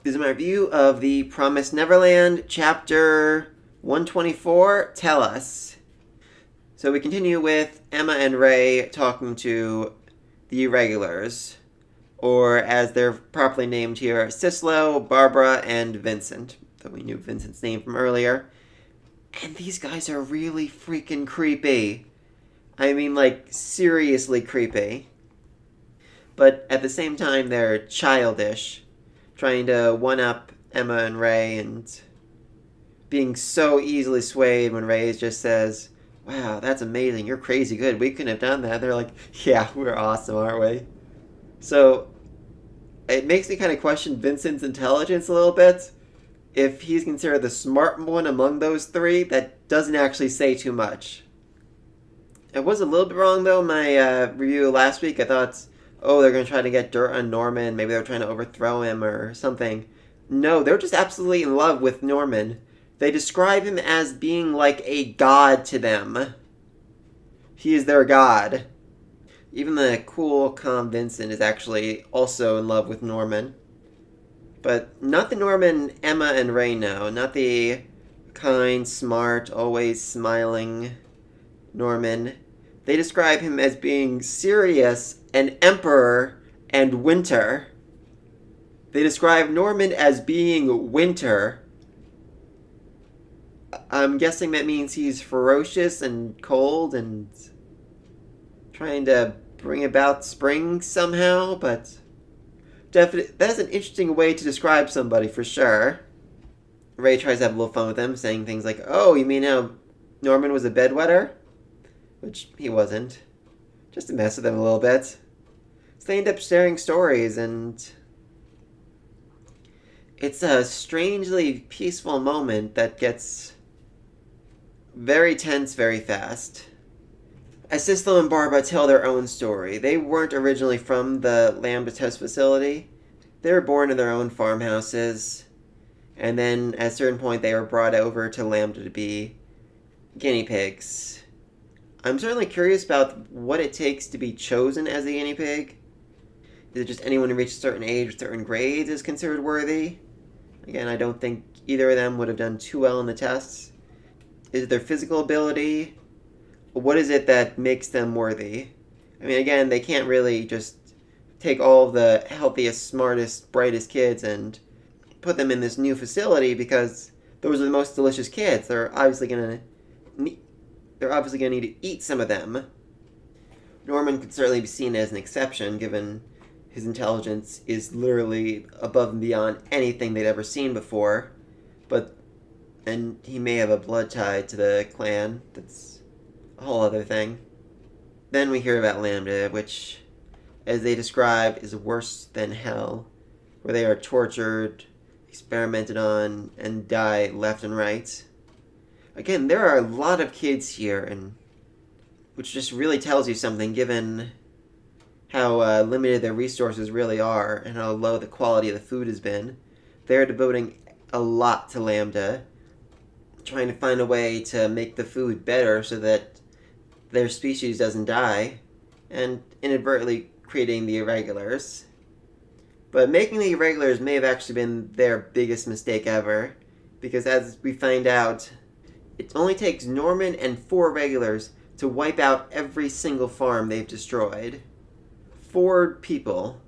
This is my review of The Promised Neverland, Chapter 124, Tell Us. So we continue with Emma and Ray talking to the Irregulars, or as they're properly named here, Sislo, Barbara, and Vincent. Though we knew Vincent's name from earlier. And these guys are really freaking creepy. I mean, like, seriously creepy. But at the same time, they're childish, trying to one-up Emma and Ray and being so easily swayed when Ray just says, "Wow, that's amazing, you're crazy good, we couldn't have done that." They're like, "Yeah, we're awesome, aren't we?" So it makes me kind of question Vincent's intelligence a little bit. If he's considered the smart one among those three, that doesn't actually say too much. I was a little bit wrong, though, in my review last week. I thought, oh, they're going to try to get dirt on Norman. Maybe they're trying to overthrow him or something. No, they're just absolutely in love with Norman. They describe him as being like a god to them. He is their god. Even the cool, calm Vincent is actually also in love with Norman. But not the Norman Emma and Ray know. Not the kind, smart, always smiling Norman. They describe him as being serious, an emperor, and winter. They describe Norman as being winter. I'm guessing that means he's ferocious and cold and trying to bring about spring somehow, but that's an interesting way to describe somebody for sure. Ray tries to have a little fun with him, saying things like, "Oh, you mean how Norman was a bedwetter?" Which he wasn't. Just to mess with him a little bit. So they end up sharing stories, and it's a strangely peaceful moment that gets very tense very fast. As Sislo and Barbara tell their own story, they weren't originally from the Lambda test facility. They were born in their own farmhouses, and then at a certain point they were brought over to Lambda to be guinea pigs. I'm certainly curious about what it takes to be chosen as a guinea pig. Is it just anyone who reaches a certain age with certain grades is considered worthy? Again, I don't think either of them would have done too well in the tests. Is it their physical ability? What is it that makes them worthy? I mean, again, they can't really just take all of the healthiest, smartest, brightest kids and put them in this new facility because those are the most delicious kids. They're obviously going to need to eat some of them. Norman could certainly be seen as an exception, given his intelligence is literally above and beyond anything they'd ever seen before. And he may have a blood tie to the clan. That's a whole other thing. Then we hear about Lambda, which, as they describe, is worse than hell, where they are tortured, experimented on, and die left and right. Again, there are a lot of kids here, and which just really tells you something, given how limited their resources really are and how low the quality of the food has been. They're devoting a lot to Lambda, trying to find a way to make the food better so that their species doesn't die, and inadvertently creating the Irregulars. But making the Irregulars may have actually been their biggest mistake ever, because as we find out, it only takes Norman and 4 regulars to wipe out every single farm they've destroyed. 4 people.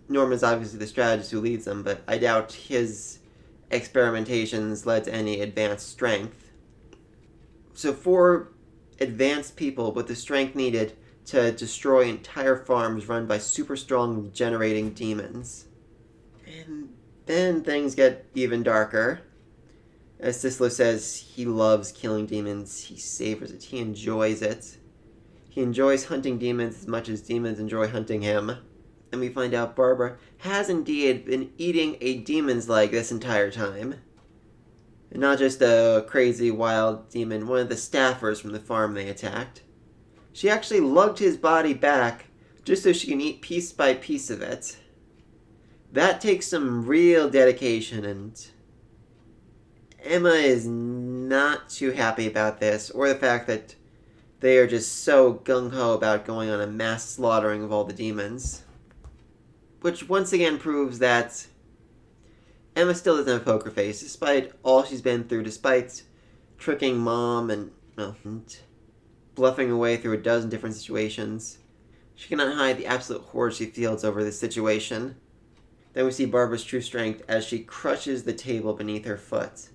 Norman's obviously the strategist who leads them, but I doubt his experimentations led to any advanced strength. So 4 advanced people with the strength needed to destroy entire farms run by super strong generating demons. And then things get even darker. As Sislo says, he loves killing demons. He savors it. He enjoys it. He enjoys hunting demons as much as demons enjoy hunting him. And we find out Barbara has indeed been eating a demon's leg this entire time. And not just a crazy wild demon, one of the staffers from the farm they attacked. She actually lugged his body back just so she can eat piece by piece of it. That takes some real dedication, and Emma is not too happy about this, or the fact that they are just so gung-ho about going on a mass slaughtering of all the demons. Which once again proves that Emma still doesn't have a poker face, despite all she's been through, despite tricking Mom and bluffing away through a dozen different situations. She cannot hide the absolute horror she feels over this situation. Then we see Barbara's true strength as she crushes the table beneath her foot.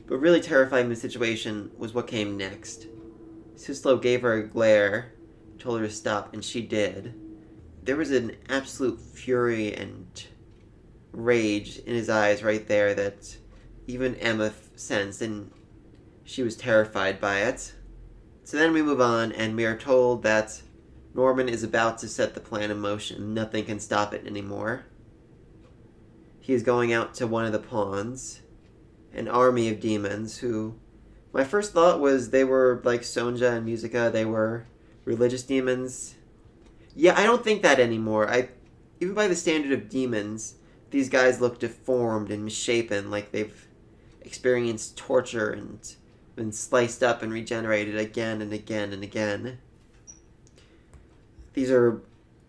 But really terrifying in the situation was what came next. Sislo gave her a glare, told her to stop, and she did. There was an absolute fury and rage in his eyes right there that even Emma sensed, and she was terrified by it. So then we move on, and we are told that Norman is about to set the plan in motion. Nothing can stop it anymore. He is going out to one of the pawns, an army of demons who... My first thought was they were like Sonja and Musica. They were religious demons. Yeah, I don't think that anymore. Even by the standard of demons, these guys look deformed and misshapen, like they've experienced torture and been sliced up and regenerated again and again and again. These are,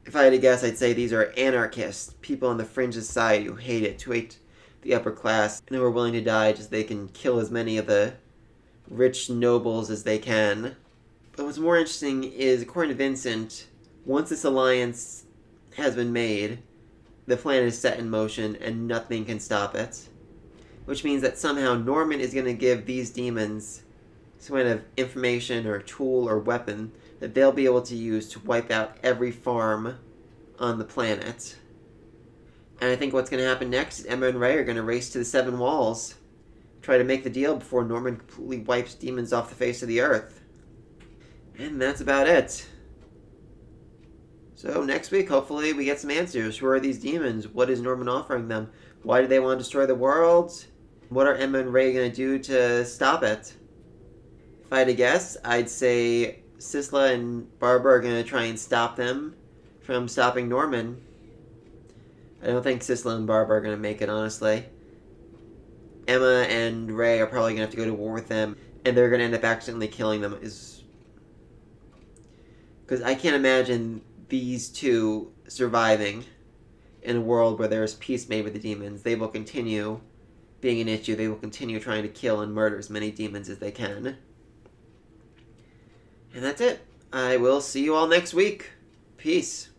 if I had to guess, I'd say these are anarchists, people on the fringe of society who hate it, who hate the upper class, and who are willing to die just so they can kill as many of the rich nobles as they can. But what's more interesting is, according to Vincent, once this alliance has been made, the plan is set in motion and nothing can stop it. Which means that somehow Norman is going to give these demons some kind of information or tool or weapon that they'll be able to use to wipe out every farm on the planet. And I think what's going to happen next is Emma and Ray are going to race to the Seven Walls, try to make the deal before Norman completely wipes demons off the face of the earth. And that's about it. So next week, hopefully, we get some answers. Who are these demons? What is Norman offering them? Why do they want to destroy the world? What are Emma and Ray going to do to stop it? If I had to guess, I'd say Sisla and Barbara are going to try and stop them from stopping Norman. I don't think Sisla and Barbara are going to make it, honestly. Emma and Ray are probably going to have to go to war with them, and they're going to end up accidentally killing them. Because I can't imagine these two surviving in a world where there is peace made with the demons. They will continue being an issue. They will continue trying to kill and murder as many demons as they can. And that's it. I will see you all next week. Peace.